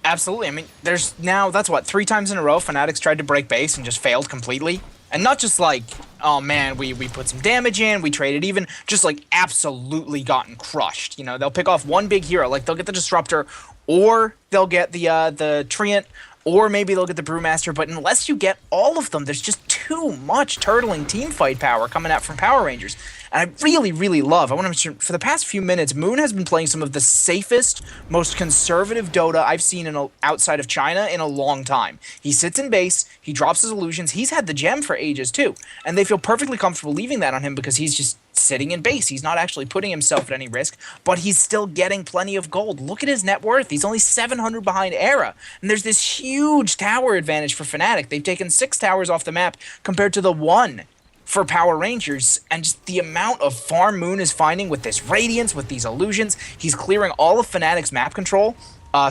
Absolutely. I mean, there's now, that's what, 3 times in a row Fnatic's tried to break base and just failed completely. And not just like, oh man, we put some damage in, we traded even, just like absolutely gotten crushed. You know, they'll pick off one big hero, like they'll get the Disruptor, or they'll get the Treant, or maybe they'll get the Brewmaster, but unless you get all of them, there's just too much turtling teamfight power coming out from Power Rangers. And I really, really love, I want to mention, for the past few minutes, Moon has been playing some of the safest, most conservative Dota I've seen outside of China in a long time. He sits in base, he drops his illusions, he's had the gem for ages too, and they feel perfectly comfortable leaving that on him because he's just sitting in base. He's not actually putting himself at any risk, but he's still getting plenty of gold. Look at his net worth. He's only 700 behind Era, and there's this huge tower advantage for Fnatic. They've taken 6 towers off the map compared to the 1 for Power Rangers, and just the amount of farm Moon is finding with this Radiance, with these illusions. He's clearing all of Fnatic's map control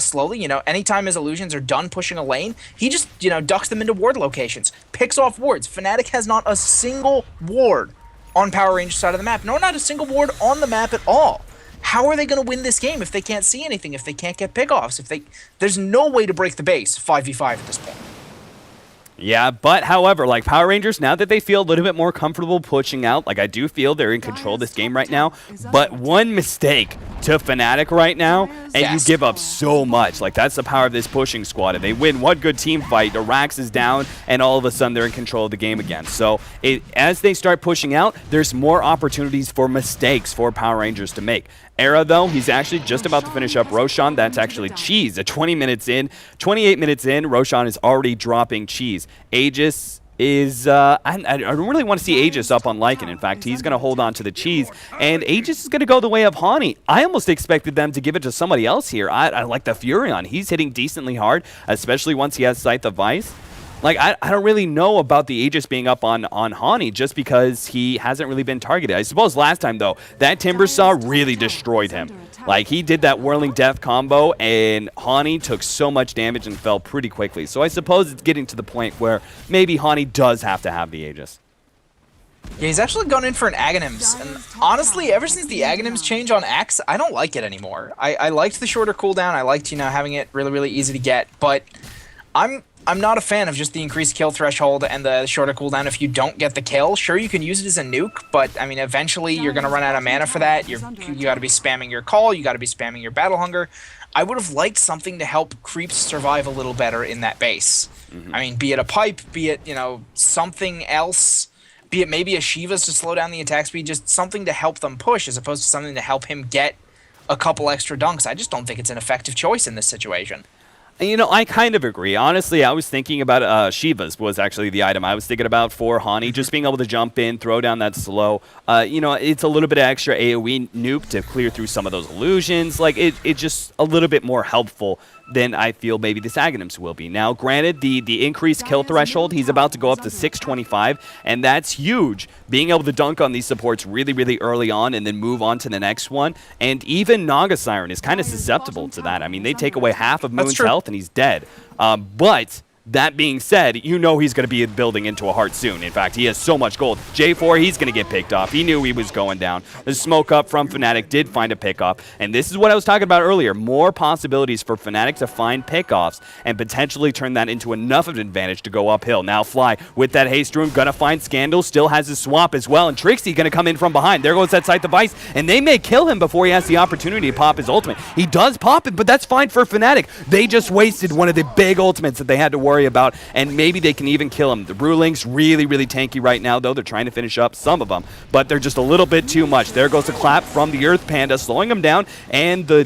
slowly. You know, anytime his illusions are done pushing a lane, he just, you know, ducks them into ward locations, picks off wards. Fnatic has not a single ward on Power Rangers side of the map. No, not a single ward on the map at all. How are they going to win this game if they can't see anything, if they can't get pickoffs, there's no way to break the base 5v5 at this point. Yeah, but however, like Power Rangers, now that they feel a little bit more comfortable pushing out, like I do feel they're in control of this game right now, but one mistake to Fnatic right now, and you give up so much. Like that's the power of this pushing squad. If they win one good team fight, the Rax is down, and all of a sudden they're in control of the game again. So as they start pushing out, there's more opportunities for mistakes for Power Rangers to make. Era, though, he's actually just about to finish up Roshan. That's actually Cheese. At 28 minutes in, Roshan is already dropping Cheese. Aegis is, I don't really want to see Aegis up on Lycan. In fact, he's going to hold on to the Cheese, and Aegis is going to go the way of Hani. I almost expected them to give it to somebody else here. I like the Furion. He's hitting decently hard, especially once he has Scythe of Vice. Like, I don't really know about the Aegis being up on Hani just because he hasn't really been targeted. I suppose last time, though, that Timbersaw really destroyed him. Like, he did that Whirling Death combo, and Hani took so much damage and fell pretty quickly. So I suppose it's getting to the point where maybe Hani does have to have the Aegis. Yeah, he's actually gone in for an Aghanims, and honestly, ever since the Aghanims change on Axe, I don't like it anymore. I liked the shorter cooldown, I liked, having it really, really easy to get, but I'm not a fan of just the increased kill threshold and the shorter cooldown if you don't get the kill. Sure, you can use it as a nuke, but, I mean, eventually you're going to run out of mana for that. You got to be spamming your call, you got to be spamming your battle hunger. I would have liked something to help creeps survive a little better in that base. I mean, be it a pipe, be it, something else, be it maybe a Shiva's to slow down the attack speed, just something to help them push as opposed to something to help him get a couple extra dunks. I just don't think it's an effective choice in this situation. I kind of agree. Honestly, I was thinking about Shiva's was actually the item I was thinking about for Hani, just being able to jump in, throw down that slow. It's a little bit of extra AoE nuke to clear through some of those illusions. Like, it's just a little bit more helpful than I feel maybe this Aghanims will be. Now, granted, the increased kill threshold, he's about to go up to 625, and that's huge. Being able to dunk on these supports really, really early on and then move on to the next one. And even Naga Siren is kind of susceptible to that. I mean, they take away half of Moon's health and he's dead. But that being said, he's going to be building into a heart soon. In fact, he has so much gold. J4, he's going to get picked off. He knew he was going down. The smoke up from Fnatic did find a pickoff. And this is what I was talking about earlier. More possibilities for Fnatic to find pickoffs and potentially turn that into enough of an advantage to go uphill. Now Fly with that haste rune, going to find Scandal. Still has his swap as well. And Trixie going to come in from behind. There goes that Scythe of Ice. And they may kill him before he has the opportunity to pop his ultimate. He does pop it, but that's fine for Fnatic. They just wasted one of the big ultimates that they had to worry about. And maybe they can even kill him. The Brewling's really, really tanky right now, though. They're trying to finish up some of them, but they're just a little bit too much. There goes the clap from the Earth Panda, slowing him down, and the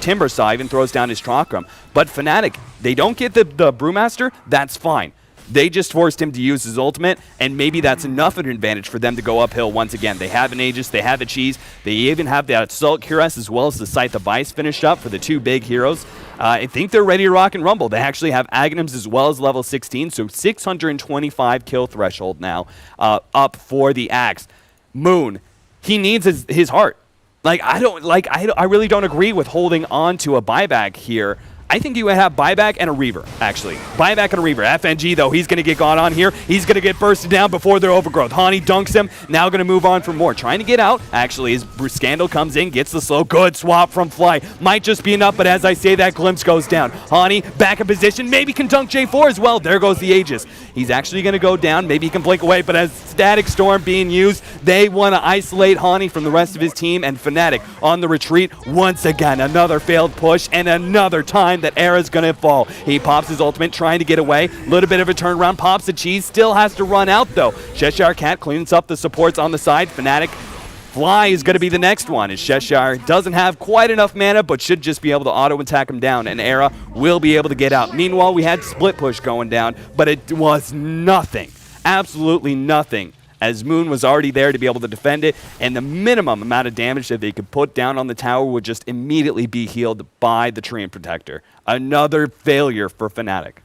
Timbersaw even throws down his Chakram. But Fnatic, they don't get the Brewmaster, that's fine. They just forced him to use his ultimate, and maybe that's enough of an advantage for them to go uphill once again. They have an Aegis, they have a Cheese, they even have the Assault Cuirass as well as the Scythe of Ice finished up for the two big heroes. I think they're ready to rock and rumble. They actually have Aghanims as well as level 16, so 625 kill threshold now up for the Axe. Moon, he needs his heart. I really don't agree with holding on to a buyback here. I think you would have buyback and a Reaver, actually. Buyback and a Reaver. FNG, though, he's going to get gone on here. He's going to get bursted down before their overgrowth. Hani dunks him. Now going to move on for more. Trying to get out. Actually, as Scandal comes in, gets the slow. Good swap from Fly. Might just be enough, but as I say that, Glimpse goes down. Hani back in position. Maybe can dunk J4 as well. There goes the Aegis. He's actually going to go down. Maybe he can blink away, but as Static Storm being used, they want to isolate Hani from the rest of his team, and Fnatic on the retreat. Once again, another failed push, and another time that Era's gonna fall. He pops his ultimate, trying to get away. Little bit of a turnaround, pops the Cheese, still has to run out though. Cheshire Cat cleans up the supports on the side. Fnatic Fly is going to be the next one, as Cheshire doesn't have quite enough mana, but should just be able to auto-attack him down, and Era will be able to get out. Meanwhile, we had split push going down, but it was nothing. Absolutely nothing, as Moon was already there to be able to defend it, and the minimum amount of damage that they could put down on the tower would just immediately be healed by the Treant Protector. Another failure for Fnatic.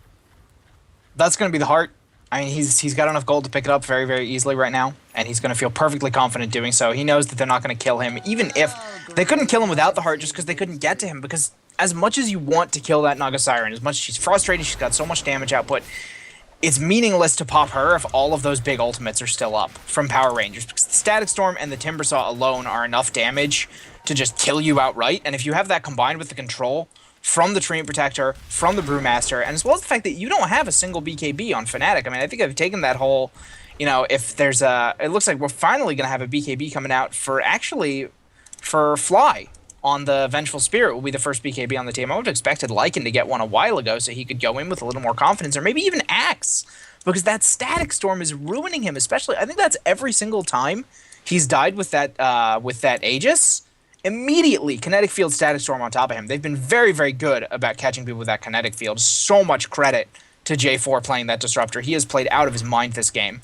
That's going to be the heart. I mean, he's got enough gold to pick it up very, very easily right now, and he's going to feel perfectly confident doing so. He knows that they're not going to kill him, even if they couldn't kill him without the heart just because they couldn't get to him, because as much as you want to kill that Naga Siren, as much as she's frustrated, she's got so much damage output, it's meaningless to pop her if all of those big ultimates are still up from Power Rangers, because the Static Storm and the Timbersaw alone are enough damage to just kill you outright, and if you have that combined with the control from the Treant Protector, from the Brewmaster, and as well as the fact that you don't have a single BKB on Fnatic. I mean, I think I've taken that whole, if there's it looks like we're finally going to have a BKB coming out for Fly on the Vengeful Spirit will be the first BKB on the team. I would have expected Lycan to get one a while ago so he could go in with a little more confidence, or maybe even Axe, because that Static Storm is ruining him, especially, I think that's every single time he's died with that Aegis. Immediately, Kinetic Field Static Storm on top of him. They've been very, very good about catching people with that Kinetic Field. So much credit to J4 playing that Disruptor. He has played out of his mind this game.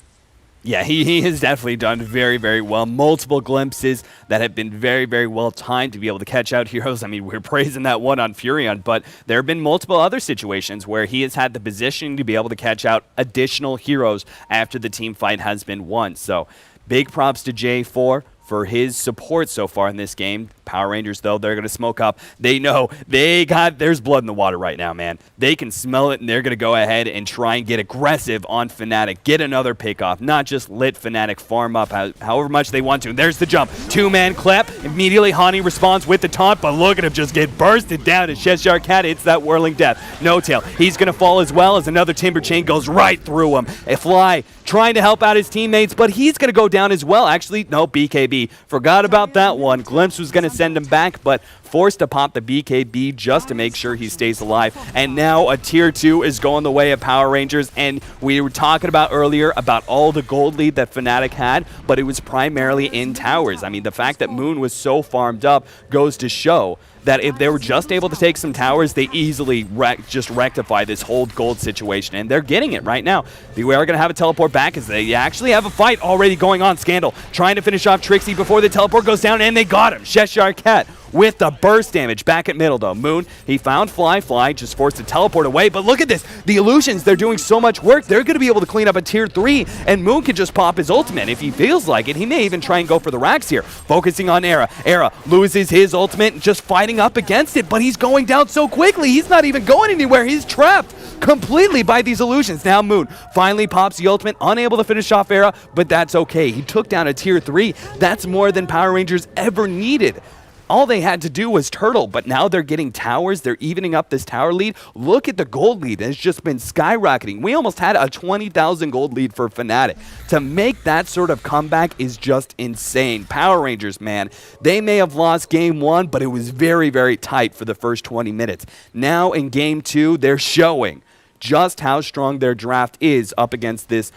Yeah, he has definitely done very, very well. Multiple glimpses that have been very, very well timed to be able to catch out heroes. I mean, we're praising that one on Furion, but there have been multiple other situations where he has had the position to be able to catch out additional heroes after the team fight has been won. So big props to J4 for his support so far in this game. Power Rangers, though, they're going to smoke up. They know there's blood in the water right now, man. They can smell it, and they're going to go ahead and try and get aggressive on Fnatic. Get another pick off, not just let Fnatic farm up however much they want to. And there's the jump. Two-man clap. Immediately, Hani responds with the taunt, but look at him just get bursted down as Cheshire Cat hits that whirling death. No Tail. He's going to fall as well as another Timber Chain goes right through him. A Fly trying to help out his teammates, but he's going to go down as well. Actually, no, BKB. Forgot about that one. Glimpse was going to send him back, but forced to pop the BKB just to make sure he stays alive. And now a tier 2 is going the way of Power Rangers, and we were talking about earlier about all the gold lead that Fnatic had, but it was primarily in towers. I mean, the fact that Moon was so farmed up goes to show that if they were just able to take some towers, they easily just rectify this whole gold situation, and they're getting it right now. We are going to have a teleport back as they actually have a fight already going on. Scandal trying to finish off Trixie before the teleport goes down, and they got him. Cheshire Cat with the burst damage back at middle, though. Moon, he found Fly. Fly just forced to teleport away, but look at this. The illusions, they're doing so much work. They're going to be able to clean up a tier 3, and Moon can just pop his ultimate. If he feels like it, he may even try and go for the racks here. Focusing on Era. Era loses his ultimate, just fighting up against it, but he's going down so quickly. He's not even going anywhere. He's trapped completely by these illusions. Now Moon finally pops the ultimate, unable to finish off Era, but that's okay. He took down a tier 3. That's more than Power Rangers ever needed. All they had to do was turtle, but now they're getting towers. They're evening up this tower lead. Look at the gold lead. It's just been skyrocketing. We almost had a 20,000 gold lead for Fnatic. To make that sort of comeback is just insane. Power Rangers, man, they may have lost game 1, but it was very, very tight for the first 20 minutes. Now in game 2, they're showing just how strong their draft is up against this,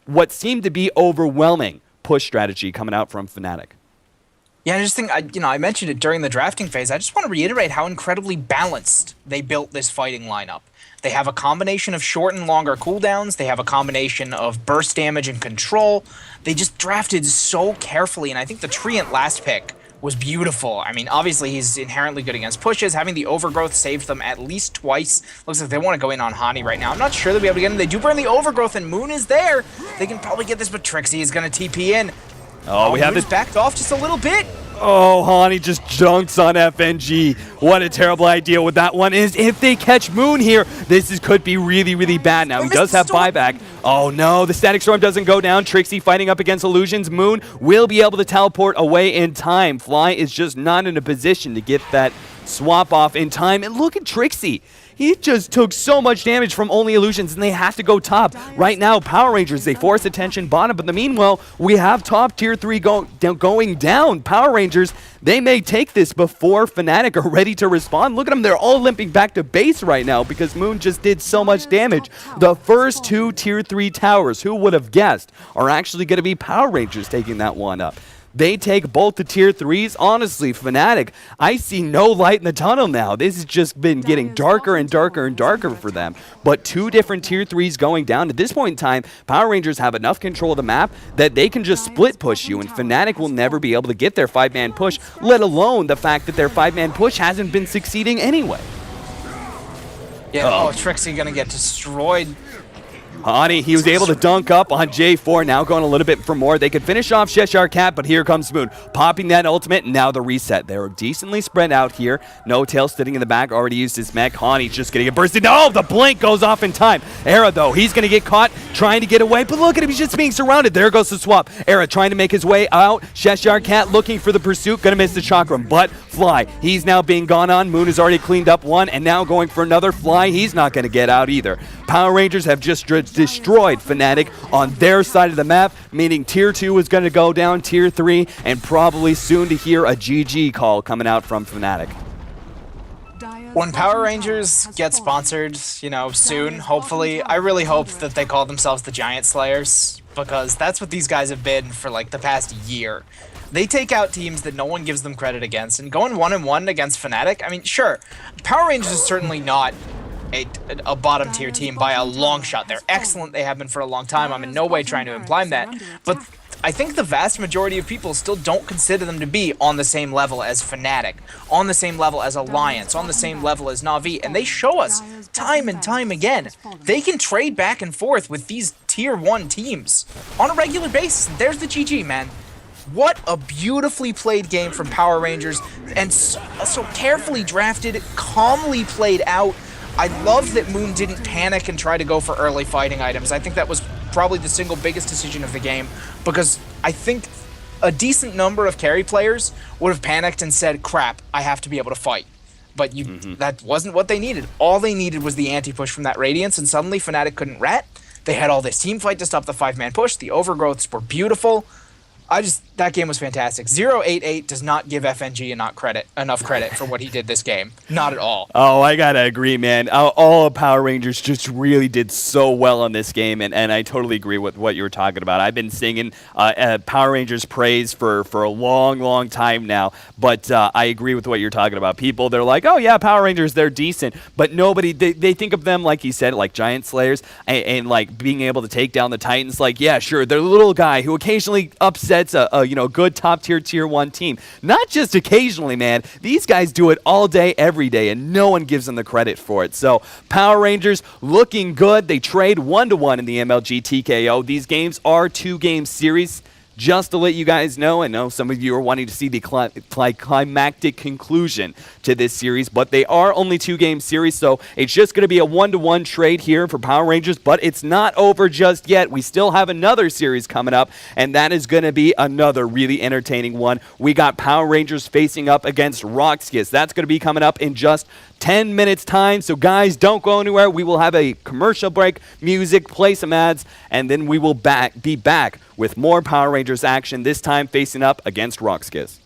what seemed to be overwhelming push strategy coming out from Fnatic. Yeah, I just think, I mentioned it during the drafting phase. I just want to reiterate how incredibly balanced they built this fighting lineup. They have a combination of short and longer cooldowns. They have a combination of burst damage and control. They just drafted so carefully, and I think the Treant last pick was beautiful. I mean, obviously he's inherently good against pushes. Having the overgrowth saved them at least twice. Looks like they want to go in on Hani right now. I'm not sure they'll be able to get him. They do burn the overgrowth, and Moon is there. They can probably get this, but Trixie is going to TP in. Oh, we have this backed off just a little bit. Oh, Hani just dunks on FNG. What a terrible idea with that one is. If they catch Moon here, could be really, really bad. Now, he does have buyback. Oh, no, the Static Storm doesn't go down. Trixie fighting up against Illusions. Moon will be able to teleport away in time. Fly is just not in a position to get that swap off in time. And look at Trixie. He just took so much damage from only Illusions, and they have to go top. Right now, Power Rangers, they force attention bottom, but in the meanwhile, we have top tier 3 going down. Power Rangers, they may take this before Fnatic are ready to respond. Look at them, they're all limping back to base right now because Moon just did so much damage. The first 2 tier 3 towers, who would have guessed, are actually going to be Power Rangers taking that one up. They take both the tier 3s. Honestly, Fnatic, I see no light in the tunnel now. This has just been getting darker and darker and darker for them. But 2 different tier 3s going down. At this point in time, Power Rangers have enough control of the map that they can just split push you, and Fnatic will never be able to get their 5-man push, let alone the fact that their 5-man push hasn't been succeeding anyway. Yeah, oh, Trixie gonna get destroyed. Hani, he was able to dunk up on J4, now going a little bit for more. They could finish off Cheshire Cat, but here comes Moon, popping that ultimate, and now the reset. They're decently spread out here. No Tail sitting in the back, already used his mech. Hani's just going to get bursted. Oh, the blink goes off in time. Era, though, he's going to get caught trying to get away, but look at him, he's just being surrounded. There goes the swap. Era trying to make his way out. Cheshire Cat looking for the pursuit, going to miss the chakram, but Fly, he's now being gone on. Moon has already cleaned up one, and now going for another. Fly, he's not going to get out either. Power Rangers have just destroyed Fnatic on their side of the map, meaning Tier 2 is going to go down, Tier 3, and probably soon to hear a GG call coming out from Fnatic. When Power Rangers get sponsored, soon, hopefully, I really hope that they call themselves the Giant Slayers, because that's what these guys have been for like the past year. They take out teams that no one gives them credit against, and going 1-1 against Fnatic, I mean, sure, Power Rangers is certainly not a bottom tier team by a long shot. They're excellent. They have been for a long time. I'm in no way trying to imply that. But I think the vast majority of people still don't consider them to be on the same level as Fnatic, on the same level as Alliance, on the same level as Na'Vi. And they show us time and time again, they can trade back and forth with these tier 1 teams on a regular basis. There's the GG, man. What a beautifully played game from Power Rangers, and so carefully drafted, calmly played out. I love that Moon didn't panic and try to go for early fighting items. I think that was probably the single biggest decision of the game, because I think a decent number of carry players would have panicked and said, crap, I have to be able to fight. But that wasn't what they needed. All they needed was the anti-push from that Radiance, and suddenly Fnatic couldn't rat. They had all this team fight to stop the 5-man push. The overgrowths were beautiful. That game was fantastic. 088 does not give FNG enough credit for what he did this game. Not at all. Oh, I gotta agree, man. All of Power Rangers just really did so well on this game, and I totally agree with what you were talking about. I've been singing Power Rangers praise for a long time now, but I agree with what you're talking about. People, they're like, oh yeah, Power Rangers, they're decent, but nobody, they think of them, like you said, like giant slayers, and like being able to take down the Titans. Like, yeah, sure, they're the little guy who occasionally upsets a good top tier 1 team. Not just occasionally, man. These guys do it all day, every day, and no one gives them the credit for it. So Power Rangers looking good. They trade 1-1 in the MLG TKO. These games are 2-game series. Just to let you guys know, I know some of you are wanting to see the climactic conclusion to this series, but they are only 2-game series, so it's just going to be a 1-1 trade here for Power Rangers, but it's not over just yet. We still have another series coming up, and that is going to be another really entertaining one. We got Power Rangers facing up against Roxkiss. That's going to be coming up in just 10 minutes time. So guys, don't go anywhere. We will have a commercial break, music, play some ads, and then we will be back with more Power Rangers action, this time facing up against Roxkiss.